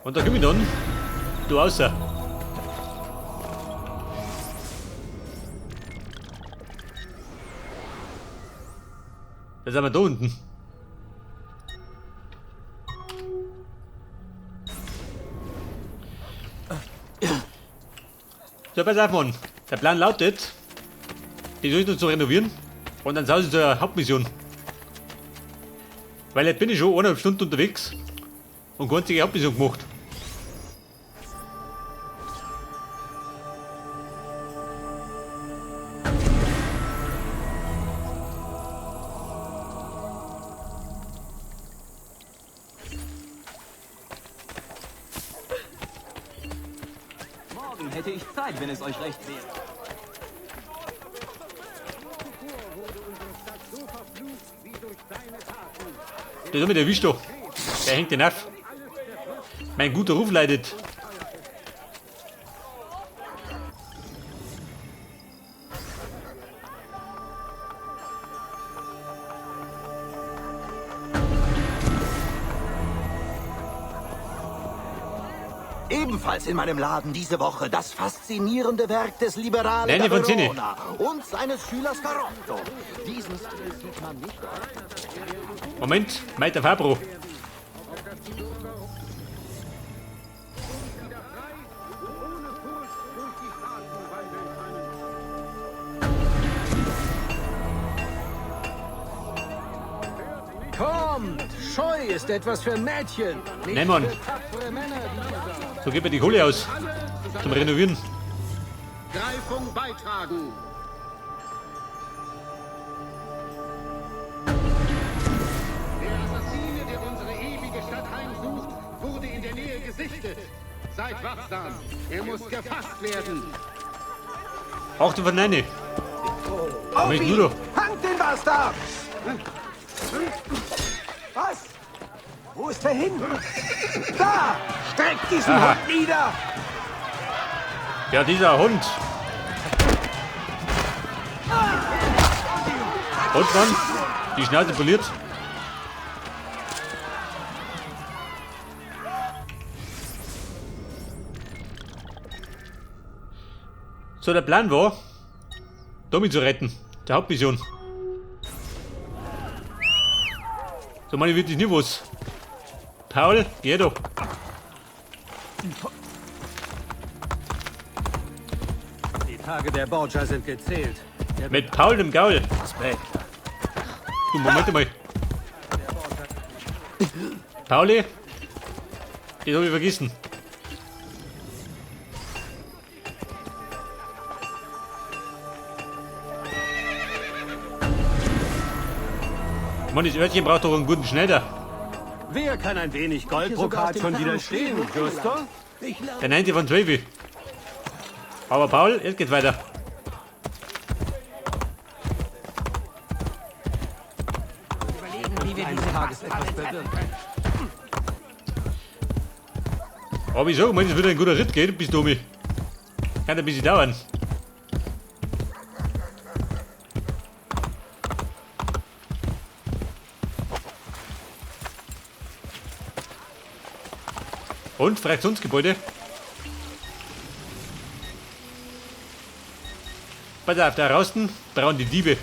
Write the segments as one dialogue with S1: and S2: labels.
S1: Und da komm ich dann. Du außer. Da sind wir da unten. So, pass auf, Mann. Der Plan lautet, die Richtung zu renovieren und dann sausen zur Hauptmission. Weil jetzt bin ich schon 1,5 Stunden unterwegs und keine einzige Hauptmission gemacht.
S2: Morgen hätte ich Zeit, wenn es euch recht wäre.
S1: Der hat mich erwischt doch. Der hängt den auf. Mein guter Ruf leidet.
S3: Ebenfalls in meinem Laden diese Woche das faszinierende Werk des Liberalen
S1: Nenni von Zinni
S3: und seines Schülers Carotto. Diesen Stil sieht man nicht.
S1: Moment, Meiter Fabro.
S4: Kommt! Scheu ist etwas für Mädchen.
S1: Nein, Mann. So gib mir die Kohle aus. Zum Renovieren.
S4: Greifung beitragen.
S5: Der Assassine, der unsere ewige Stadt heimsucht, wurde in der Nähe gesichtet. Seid wachsam. Er muss gefasst werden.
S1: Achte von Neine.
S3: Auf
S1: Moment,
S3: ihn!
S1: Ludo.
S3: Fangt den Bastard! Was? Wo ist er hin? Da! Streckt diesen
S1: Aha.
S3: Hund nieder!
S1: Ja, dieser Hund. Und Mann, die Schnauze poliert. So, der Plan war, Tommy zu retten. Der Hauptmission. So, meine wird das nicht was. Paul, geh doch.
S4: Die Tage der Borgia sind gezählt.
S1: Mit Paul dem Gaul. Du, Moment mal. Pauli? Das hab ich vergessen. Mann, das Örtchen braucht doch einen guten Schneider.
S4: Wer kann ein wenig Goldbrokat schon widerstehen, Justo?
S1: Der 9. von 12. Aber Paul, jetzt geht's weiter.
S4: Eines Tages etwas bewirken.
S1: Aber ich sag, wenn es wieder ein guter Ritt geht, bis Tommy. Kann ein bisschen dauern. Und Fraktionsgebäude. Pass auf, da draußen brauchen die Diebe.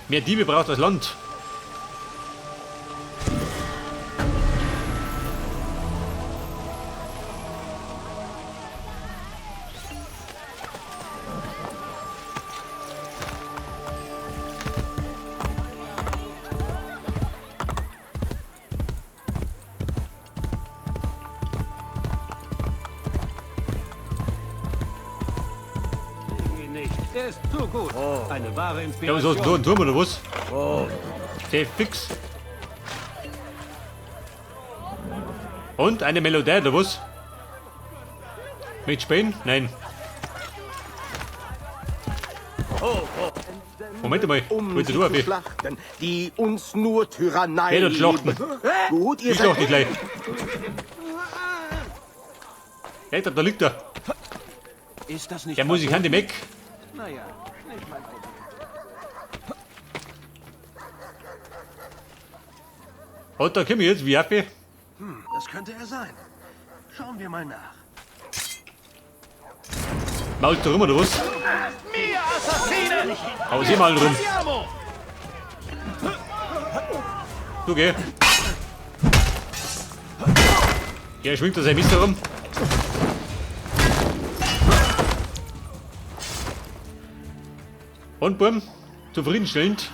S1: Mehr Diebe braucht das Land.
S4: Nicht. Er ist zu gut. Eine wahre
S1: Ja, was hast du da, ein
S4: Inspiration.
S1: Turm oder was? Safe fix. Und eine Melodie oder was? Mit Spielen? Nein. Moment mal, wollte du
S3: zu
S1: ab?
S3: schlachten, die uns nur Tyrannei
S1: Geh dort schlachten.
S3: lieben. Gut, ihr
S1: Ich schlacht dich
S3: seid...
S1: gleich. Alter, da liegt er.
S4: Ist das nicht
S1: Der Musikant im Eck.
S4: Naja, nicht mein Problem.
S1: Und da komm ich jetzt, wie Affe.
S4: Das könnte er sein. Schauen wir mal nach.
S1: Maulst du rum oder was?
S4: Mia Assassine!
S1: Hau sie mal rum. Du geh. Ja, schwingt er sein Mist herum. Und Bumm, zufriedenstellend.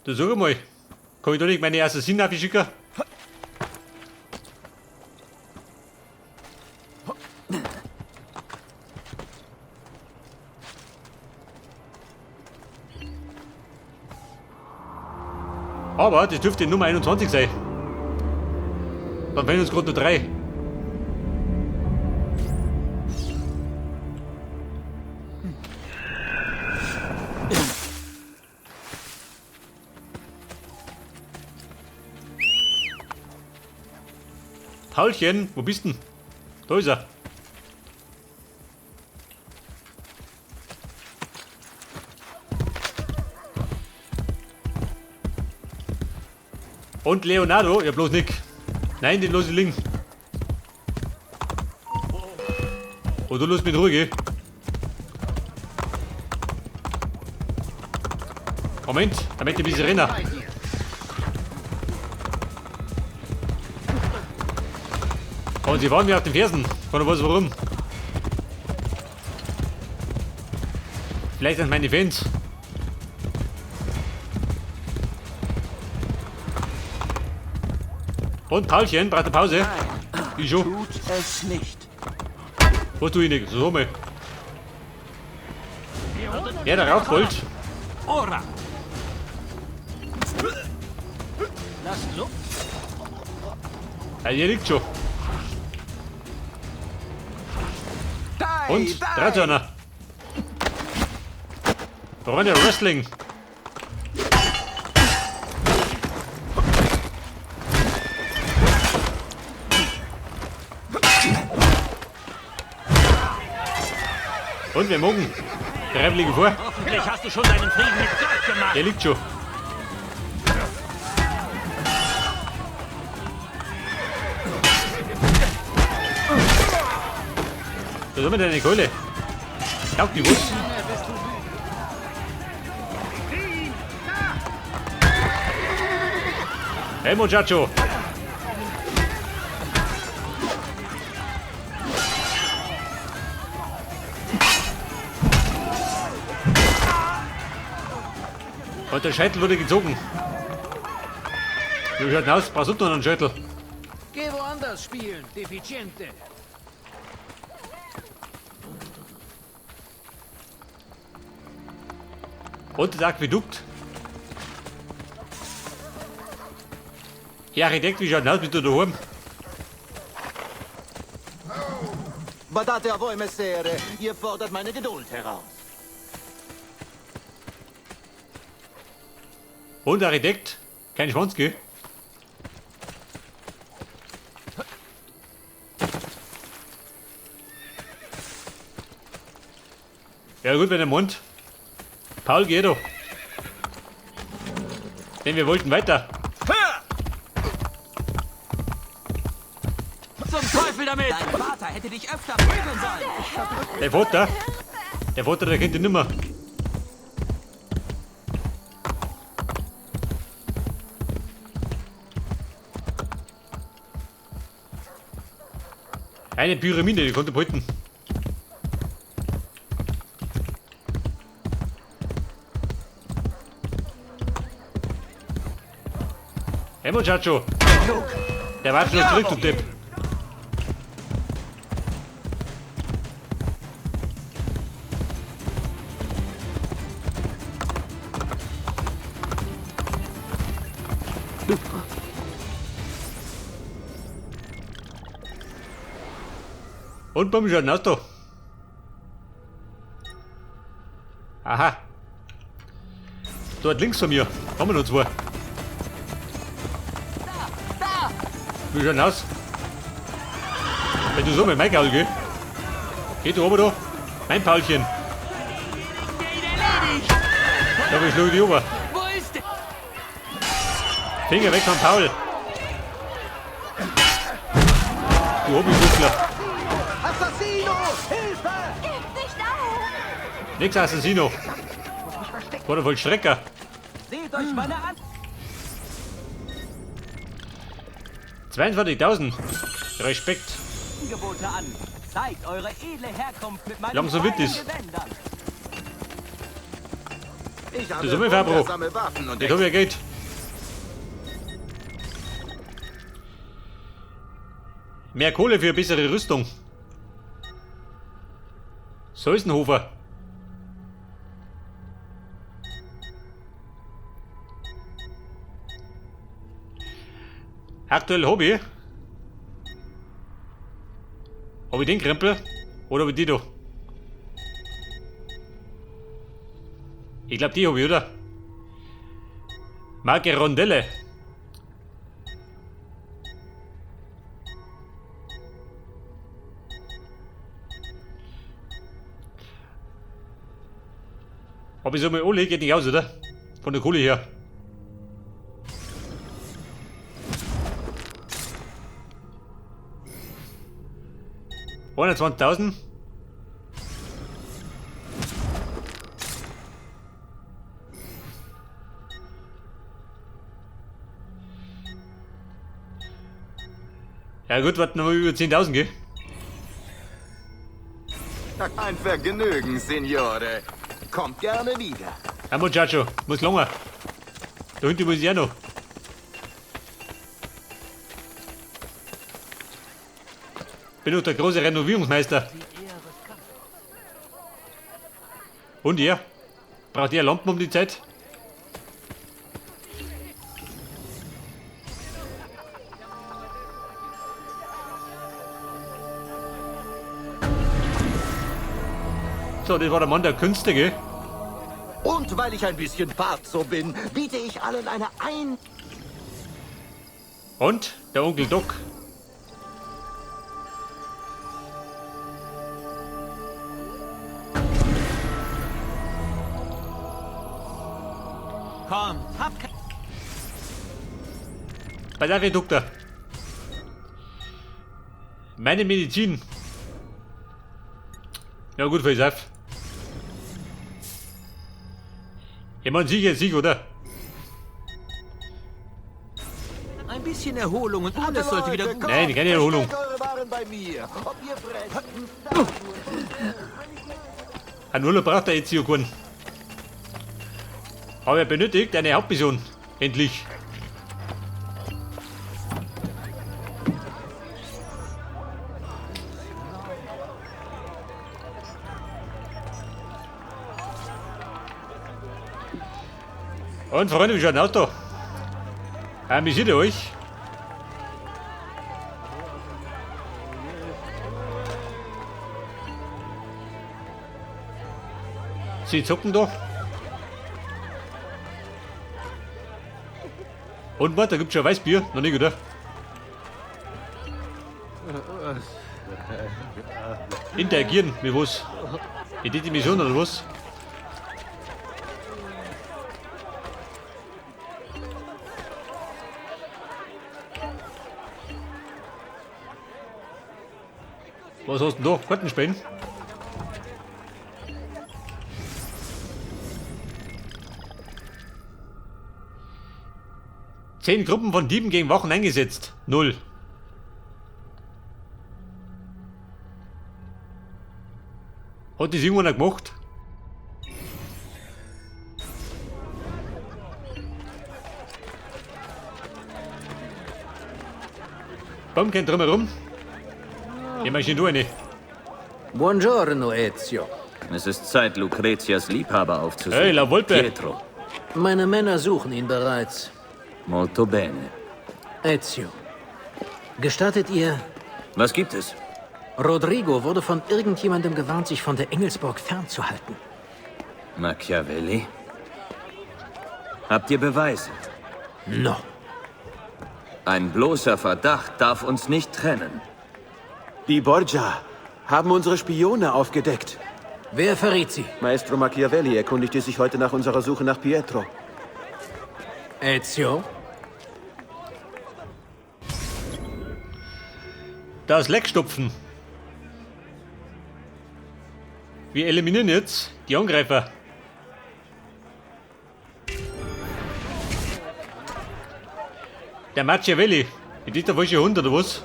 S1: Du sag mal, kann ich da nicht meine Assassinen aufschicken? Aber das dürfte Nummer 21 sein. Dann fehlen uns gerade nur 3. Paulchen, wo bist denn? Da ist er. Und Leonardo? Ja, bloß nicht. Nein, den los ich liegen. Oh, du lässt mich in Ruhe, gell? Moment, da möchte ich ein bisschen rennen. Und sie waren mir auf den Fersen. Keiner weiß warum. Vielleicht sind meine Fans. Und Paulchen, braucht eine Pause? Ich schon.
S3: Tut es nicht.
S1: Was tue ich nicht? So mal. Ja, der Rauchbold.
S2: Ora! Lass los!
S1: Ja, hier liegt schon. Und? 13er. Runde Wrestling. Und wir mogen. Der Reif liegt vor.
S2: Hoffentlich hast du schon deinen Frieden mit Gott gemacht!
S1: Der liegt schon. Da haben wir deine Keule. Taugt die was? Hey Muchacho. Und der Scheitel wurde gezogen. Wie schaut denn aus? Brauchst du noch einen Scheitel?
S2: Geh woanders spielen, Deficiente!
S1: Und das Aquädukt. Ja, Architekt, wie schaut denn aus? Bist du daheim?
S3: Badate a voi, Messere. Ihr fordert meine Geduld heraus.
S1: Und Architekt? Kein Schwanz, gell? Ja gut, wenn er meint. Paul, geh doch. Denn wir wollten weiter.
S2: Zum Teufel damit! Dein Vater hätte dich öfter prügeln sollen!
S1: Der Vater? Der Vater, der kennt ihn nimmer. Eine Pyramide, die konnte behalten. Hey Muchacho! Der wartet noch zurück, du Depp. Und beim schauen aus da. Aha. Dort links von mir haben wir noch zwei. Wie schaut denn aus? Wenn du so mit meinem Gaul gehst. Geh du oben da. Mein Paulchen. Da hab ich schlug die ober.
S2: Wo ist der?
S1: Finger weg von Paul. Du Hobbyfußler.
S3: Assassino! Hilfe!
S6: Gebt nicht auf!
S1: Nix Assassino. Wurde wohl Schrecker.
S2: Seht euch meine an.
S1: 42.000. Respekt.
S2: Angebote an. Zeigt eure edle Herkunft mit meinen
S1: Langsam wird es.
S2: Gewändern.
S3: Ich
S1: Das
S3: habe
S1: ist immer Fabro.
S3: wundersame Waffen und
S1: Jetzt hab ich Geld. Mehr Kohle für bessere Rüstung. Seusenhofer. Aktuell Hobby. Ob ich den Krempel oder ob ich die da? Ich glaube die Hobby, oder? Marke Rondelle. Ob ich so mal Ole geht nicht aus, oder? Von der Kohle her. $120.000. Ja gut, was noch über 10.000 gell?
S3: ein Vergnügen, Signore. Kommt gerne wieder.
S1: Ja, Muchacho, muss länger. Da hinten muss ich auch noch. Bin doch der große Renovierungsmeister. Und ihr? Braucht ihr Lampen um die Zeit? So, das war der Mann der Künste, gell?
S3: Und weil ich ein bisschen Pazzo bin, biete ich allen eine
S1: Und der Onkel Doc.
S2: Komm, habt kein...
S1: Bei der Redukter. Meine Medizin. Ja gut, für auf. Ich mein Sieg, oder?
S2: Ein bisschen Erholung und alles sollte wieder gut.
S1: Nein, keine Erholung.
S3: Eure Waren bei mir. Ob ihr fressen,
S1: Ein Urlaub braucht er jetzt hier keinen. Aber er benötigt eine Hauptmission. Endlich. Und Freunde, wie schaut denn aus da? Amüsiert ihr euch? Sie zucken da. Und was, da gibt's schon Weißbier? Noch nicht, oder? Interagieren mit was? Mit die Mission oder was? Was hast du denn da? Kartenspielen? Zehn Gruppen von Dieben gegen Wachen eingesetzt. 0. Hat das irgendwann gemacht? Baum kennt drumherum. Geh mal schön du eine.
S7: Buongiorno, Ezio.
S8: Es ist Zeit, Lucretias Liebhaber aufzusuchen.
S1: Hey, La Volpe.
S8: Pietro.
S7: Meine Männer suchen ihn bereits.
S8: Molto bene.
S7: Ezio. Gestattet ihr,
S8: Was gibt es?
S7: Rodrigo wurde von irgendjemandem gewarnt, sich von der Engelsburg fernzuhalten.
S8: Machiavelli? Habt ihr Beweise?
S7: No.
S8: Ein bloßer Verdacht darf uns nicht trennen.
S9: Die Borgia haben unsere Spione aufgedeckt.
S7: Wer verriet sie?
S9: Maestro Machiavelli erkundigte sich heute nach unserer Suche nach Pietro.
S7: Ezio?
S1: Das Leckstopfen. Wir eliminieren jetzt die Angreifer. Der Machiavelli. Ist das der falsche Hund oder was?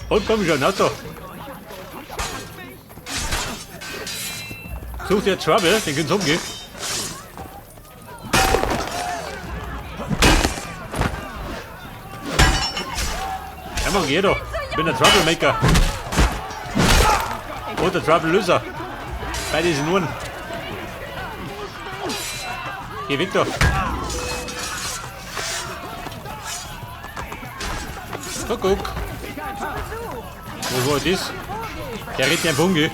S1: Und komm schon, Auto. Sucht jetzt Trouble, den kann's umgehen. Ja, mach jeder. Ich bin der Troublemaker. Und der Trouble-Löser. Beide sind nur. Geh weg da. So, guck. Wo war das? Der redet ja im Bunge.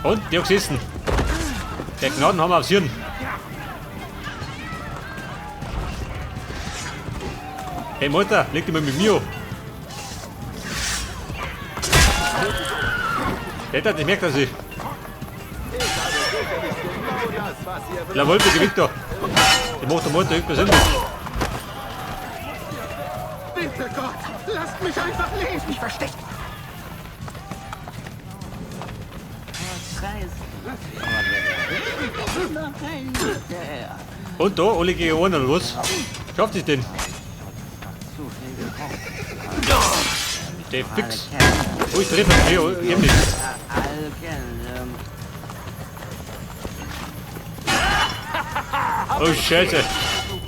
S1: Und, die hat gesessen. Der Gnaden haben wir aufs Hirn. Hey Mutter, leg dich mal mit mir an. Der hat nicht merkt, dass ich. La Wolpe gewinnt da. Die macht der Mutter höchstpersönlich.
S5: Bitte Gott, lasst mich einfach leben. Ich versteck.
S1: Und da, alle gegen einen oder was? Schafft es denn? Der fix. Oh, ich treffe ihn. Ja, ich hab nicht. Oh, Scheiße.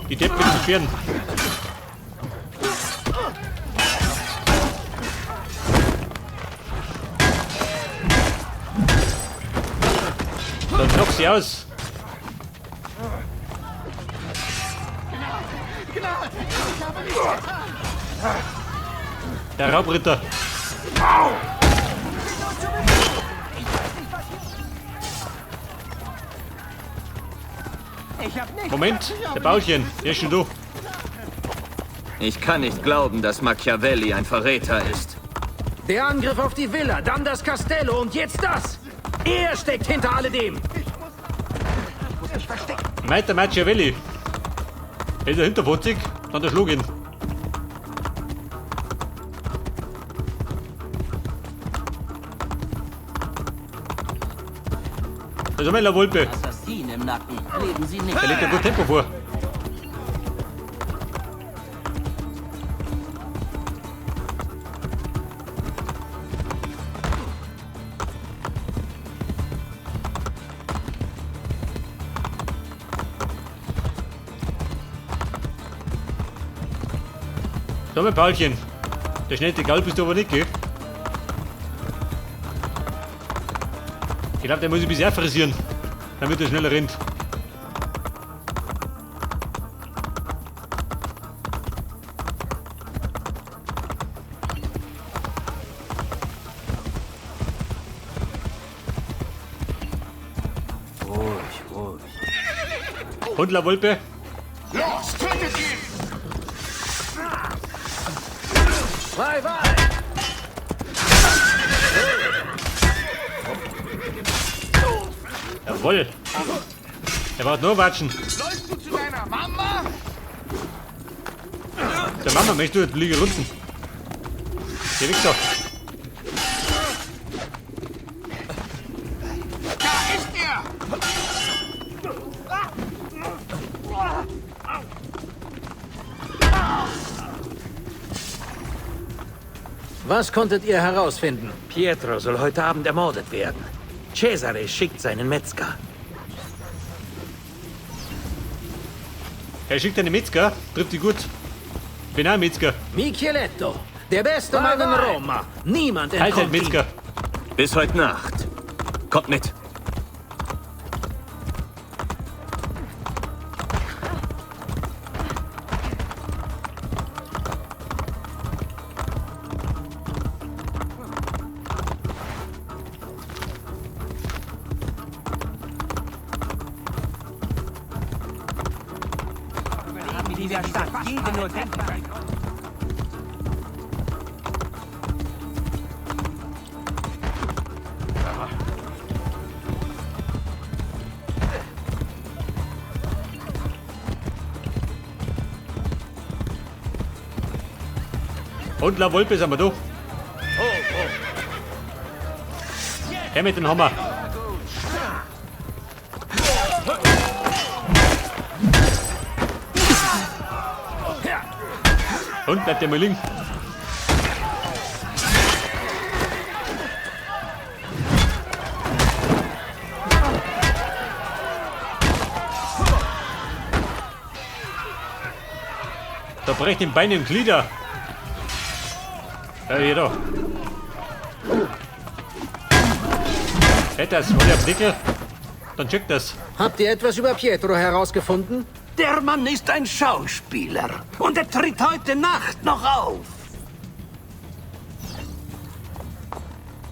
S1: Die Deppen zu fern. Dann knock sie aus. Der Raubritter. Moment, der Bauchchen, der ist schon da.
S8: Ich kann nicht glauben, dass Machiavelli ein Verräter ist.
S7: Der Angriff auf die Villa, dann das Castello und jetzt das. Er steckt hinter alledem.
S1: Meint der Machiavelli. Er ist der Hinterfotzig, dann der Schlug ihn. Das ist La Wolpe.
S2: Assassinen im Nacken. Leben Sie nicht.
S1: Der legt ein gut Tempo vor. So, mein Paulchen. Der schnelle Gall bist du aber nicht, gell? Ich glaube, der muss ein bisschen frisieren, damit er schneller rennt. Und La Wolpe?
S5: Los, tötet ihn!
S7: Frei, frei!
S1: Jawohl! Er braucht nur watschen.
S5: Läufst du zu deiner Mama?
S1: Der Mama möchte du die Liege runten. Geh weg da.
S5: Da ist er!
S7: Was konntet ihr herausfinden?
S10: Pietro soll heute Abend ermordet werden. Cesare schickt seinen Metzger.
S1: Er schickt einen Metzger, trifft die gut. Bin auch ein Metzger.
S7: Micheletto, der beste Mann in Roma. Niemand
S1: Halt,
S7: entkommt ihm.
S1: Metzger.
S8: Bis heute Nacht. Kommt mit.
S2: dieser Stadt jede nur denkbare
S1: Und La Volpe sind wir da. Her mit dem Hammer. Und bleibt der mal liegen. Da bricht den Bein im Glieder. Ja, hier doch. Hätt das, war der Blickel? Dann checkt das.
S7: Habt ihr etwas über Pietro herausgefunden?
S3: Der Mann ist ein Schauspieler und er tritt heute Nacht noch auf.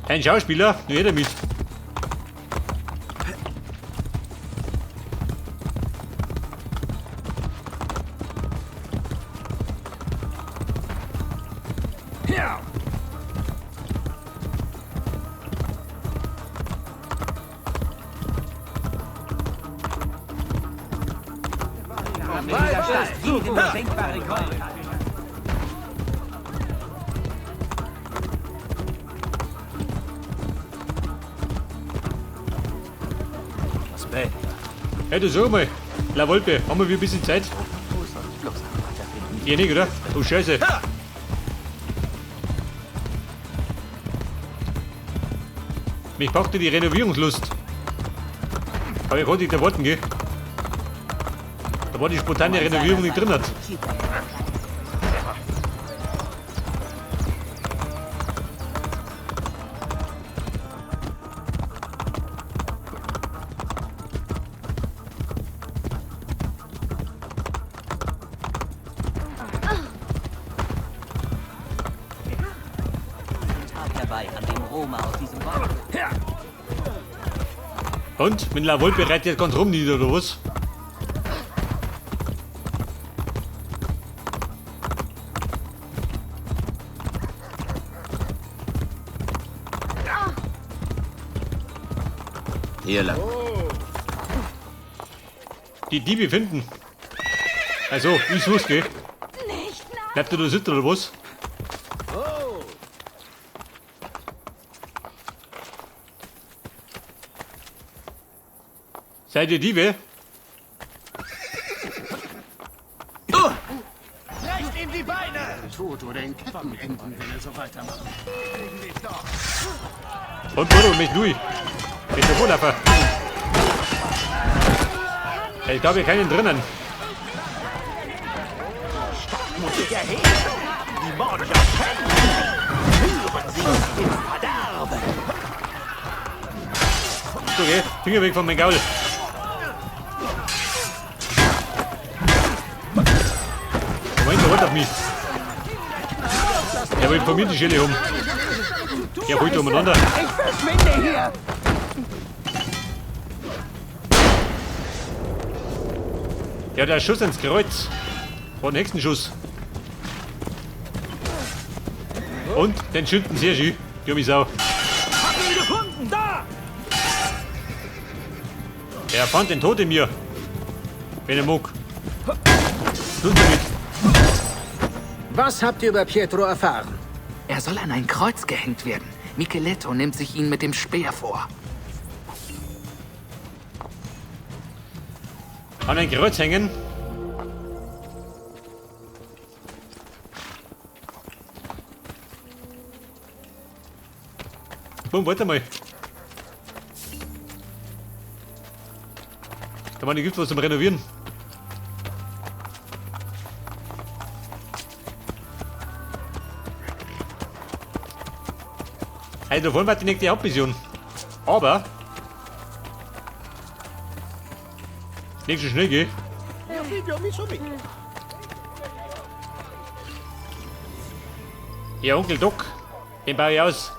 S1: Ein Schauspieler? Nur jeder mit.
S7: Ja.
S2: in dieser Stadt jede nur denkbare Gräueltat.
S1: Hey, du sag mal. La Volpe, haben wir wieder ein bisschen Zeit? Ihr nicht, oder? Oh, Scheiße. Mich packte die Renovierungslust. Aber ich konnte nicht erwarten, gell? Da war die spontane Renovierung nicht drin.
S2: Dabei, an dem Roma aus diesem Ort.
S1: Und? Mit La Volpe reitet jetzt ganz rum nieder, oder was?
S8: Hier lang.
S1: Die Diebe finden. Also, wie ist los, gell?
S6: Nicht nach.
S1: Bleibt ihr da sitzen, oder was? Seid ihr Diebe?
S5: Brecht ihm die Beine! Tot oder in Ketten enden, wenn er so weitermacht.
S1: Und Bruder, mich durch. Mit der Wohnlaffer. Ich glaube, hier keinen drinnen.
S3: Muss sich erheben. Die Borgia kennen. Führen sie ins Verderben.
S1: So, geh. Finger weg von meinem Gaul. Moment, der holt auf mich. Er will von mir die Schelle um. Er holt umeinander.
S3: Ich verschwinde hier.
S1: Ja, der Schuss ins Kreuz. War den nächsten Schuss. Und den schütten sehr schön. Dumme Sau.
S3: Hab ihn gefunden, da!
S1: Er fand den Tod in mir. Wenn er mag. Tut damit.
S7: Was habt ihr über Pietro erfahren?
S11: Er soll an ein Kreuz gehängt werden. Micheletto nimmt sich ihn mit dem Speer vor.
S1: An ein Kreuz hängen. Komm, warte mal. Da man gibt was zum Renovieren. Also, da wollen wir die nächste Hauptmission. Aber. Nicht so schnell, gell? Ja, Onkel Doc. Den baue ich aus.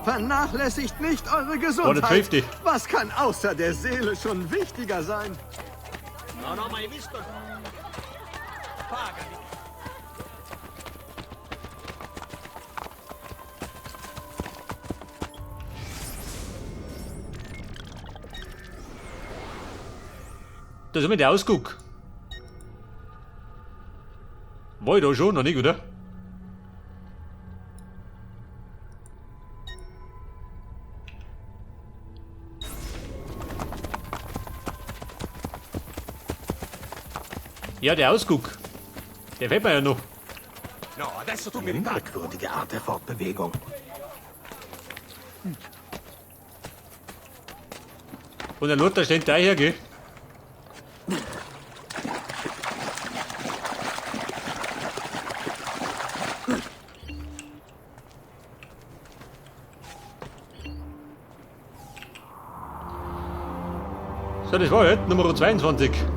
S4: Vernachlässigt nicht eure
S1: Oh,
S4: Gesundheit.
S1: das hilft dir.
S4: Was kann außer der Seele schon wichtiger sein?
S1: Das ist mit der Ausguck. War ich da schon? Noch nicht, oder? Ja, der Ausguck. Der fällt mir ja noch.
S3: No, adesso tu mi ripari.
S4: Merkwürdige Art der Fortbewegung.
S1: Und der Lothar steht daher, gell? So, das war jetzt Nummer 22.